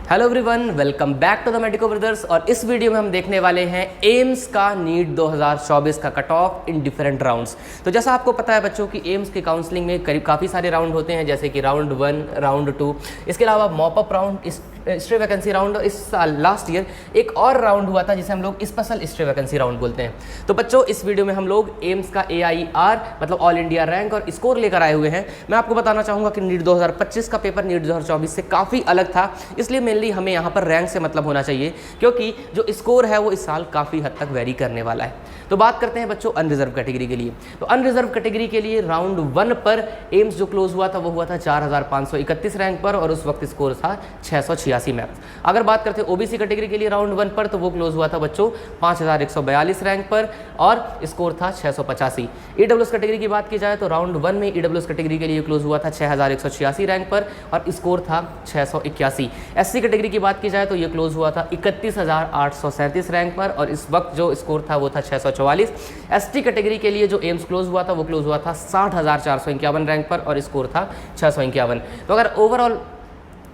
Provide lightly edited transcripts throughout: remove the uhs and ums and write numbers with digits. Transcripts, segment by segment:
Hello everyone, welcome back to the medico brothers. और इस video में हम देखने वाले हैं एम्स का नीट 2024 का cut off in different rounds. तो जैसा आपको पता है बच्चों की एम्स की काउंसलिंग में करीब काफ़ी सारे राउंड होते हैं, जैसे कि राउंड 1, राउंड 2, इसके अलावा mop up round, stray vacancy round, और इस साल लास्ट ईयर एक और राउंड हुआ था जिसे हम लोग स्पेशल स्ट्रे वैकेंसी राउंड बोलते हैं। तो बच्चों इस वीडियो में हम लोग एम्स का AIR मतलब ऑल इंडिया रैंक और स्कोर लेकर आए हुए हैं। मैं आपको बताना चाहूँगा कि नीट 2025 का पेपर नीट 2024 से काफ़ी अलग था, इसलिए मेनली हमें यहाँ पर रैंक से मतलब होना चाहिए, क्योंकि जो स्कोर है वो इस साल काफ़ी हद तक वेरी करने वाला है। तो बात करते हैं बच्चों अनरिजर्व कैटेगरी के लिए। तो अनरिजर्व कैटेगरी के लिए राउंड 1 पर एम्स जो क्लोज हुआ था वो हुआ था 4531 रैंक पर, और उस वक्त स्कोर था 686 मैथ्स। अगर बात करते हैं ओबीसी कैटेगरी के लिए राउंड 1 पर, तो वो क्लोज हुआ था बच्चों 5142 रैंक पर और स्कोर था 685। ईडब्ल्यूएस कैटेगरी की बात की जाए तो राउंड 1 में ईडब्ल्यूएस कैटेगरी के लिए क्लोज हुआ था 6186 रैंक पर और स्कोर था 681। एससी कैटेगरी की बात की जाए तो ये क्लोज हुआ था 31837 रैंक पर और इस वक्त जो स्कोर था वो था 644। एसटी कैटेगरी के लिए जो एम्स क्लोज हुआ था वो क्लोज हुआ था 60,451 रैंक पर और स्कोर था 651। तो अगर ओवरऑल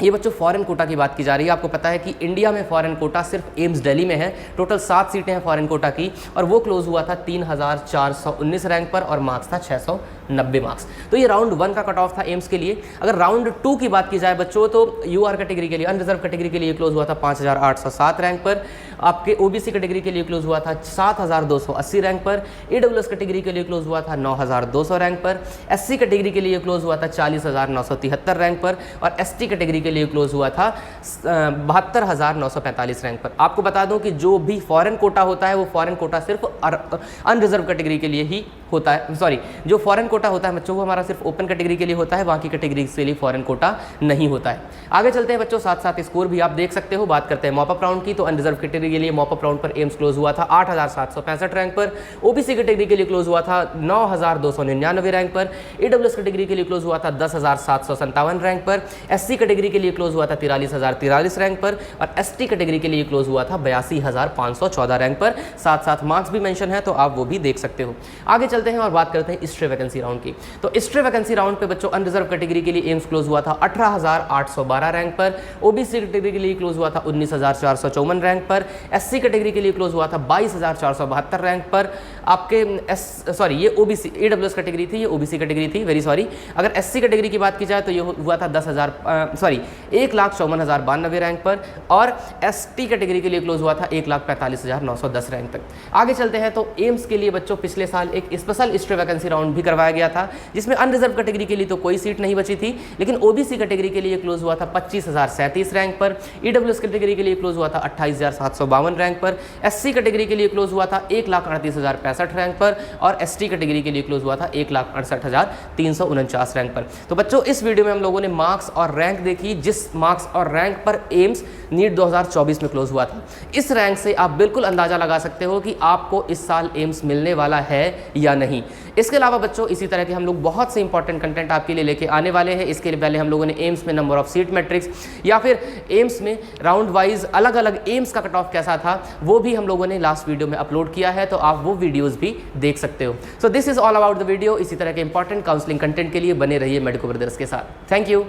ये बच्चों फॉरेन कोटा की बात की जा रही है, आपको पता है कि इंडिया में फॉरेन कोटा सिर्फ एम्स दिल्ली में है। टोटल 7 सीटें हैं फॉरेन कोटा की और वो क्लोज हुआ था 3419 रैंक पर और मार्क्स था 690 मार्क्स। तो ये राउंड 1 का कट ऑफ था एम्स के लिए। अगर राउंड 2 की बात की जाए बच्चों तो यूआर कैटेगरी के लिए, अनरिजर्व कैटेगरी के लिए क्लोज हुआ था 5807 रैंक पर। आपके ओबीसी कैटेगरी के लिए क्लोज हुआ था 7280 रैंक पर। ईडब्ल्यूएस कैटेगरी के लिए क्लोज हुआ था 9200 रैंक पर। एससी कैटेगरी के लिए क्लोज हुआ था 40973 रैंक पर और एसटी कैटेगरी के लिए क्लोज हुआ था 72,945 रैंक पर। आपको बता दूं कि जो भी फॉरेन कोटा होता है वो फॉरेन कोटा सिर्फ अनरिजर्व कैटेगरी के लिए ही होता है। सॉरी, जो फॉरेन कोटा होता है बच्चों वो हमारा सिर्फ ओपन कैटेगरी के लिए होता है, बाकी कैटेगरी के लिए फॉरेन कोटा नहीं होता है। आगे चलते हैं बच्चों, साथ साथ स्कोर भी आप देख सकते हो। बात करते हैं मॉपअप राउंड की, तो अनरिजर्व कैटेगरी के लिए मॉपअप राउंड पर एम्स क्लोज हुआ था 8765 रैंक पर। ओबीसी कैटेगरी के लिए क्लोज हुआ था 9299 रैंक पर। ईडब्ल्यूएस कैटेगरी के लिए क्लोज हुआ था 10,757 रैंक पर। एससी कैटेगरी के लिए क्लोज हुआ था 43,043 रैंक पर और एसटी कैटेगरी के लिए क्लोज हुआ था 82,514 रैंक पर। साथ साथ मार्क्स भी मेंशन है तो आप वो भी देख सकते हो। आगे चलते हैं और बात करते हैं स्ट्रे वैकेंसी राउंड की। तो स्ट्रे वैकेंसी राउंड पे बच्चों अनरिजर्व कैटेगरी के लिए एम्स क्लोज हुआ था 18,812 रैंक पर। ओबीसी कैटेगरी के लिए क्लोज हुआ था 19,454 रैंक पर। एससी कैटेगरी के लिए क्लोज हुआ था 22,472 रैंक पर। आपके ये ओबीसी ईडब्ल्यूएस कैटेगरी थी, ये ओबीसी कैटेगरी थी, वेरी सॉरी। अगर एससी कैटेगरी की बात की जाए तो ये हुआ था 1,54,092 रैंक पर और एसटी कैटेगरी के लिए क्लोज हुआ था 1,45,910 रैंक तक। आगे चलते हैं तो एम्स के लिए बच्चों पिछले साल एक स्पेशल स्ट्रे वैकेंसी राउंड भी करवाया गया था, जिसमें अनरिजर्व कैटेगरी के लिए तो कोई सीट नहीं बची थी, लेकिन ओबीसी कैटेगरी के लिए क्लोज हुआ था 25,037 रैंक पर। ईडब्ल्यूएस कैटेगरी के लिए क्लोज हुआ था 28,752 रैंक पर। एससी कैटेगरी के लिए क्लोज हुआ था 1,38,065 रैंक पर और एसटी कैटेगरी के लिए क्लोज हुआ था 1,68,349 रैंक पर। तो बच्चों इस वीडियो में हम लोगों ने मार्क्स और रैंक देखी, जिस मार्क्स और रैंक पर एम्स नीट 2024 में क्लोज हुआ था। इस रैंक से आप बिल्कुल अंदाजा लगा सकते हो कि आपको इस साल एम्स मिलने वाला है या नहीं। इसके अलावा बच्चों इसी तरह के हम लोग बहुत से इंपॉर्टेंट कंटेंट आपके लिए लेके आने वाले हैं। इसके लिए पहले हम लोगों ने एम्स में नंबर ऑफ सीट मैट्रिक्स या फिर एम्स में राउंड वाइज अलग अलग एम्स का कट ऑफ कैसा था वो भी हम लोगों ने लास्ट वीडियो में अपलोड किया है, तो आप वो वीडियोस भी देख सकते हो। So this is all about the video. इसी तरह के इंपॉर्टेंट काउंसलिंग कंटेंट के लिए बने रहिए मेडिको ब्रदर्स के साथ। Thank you.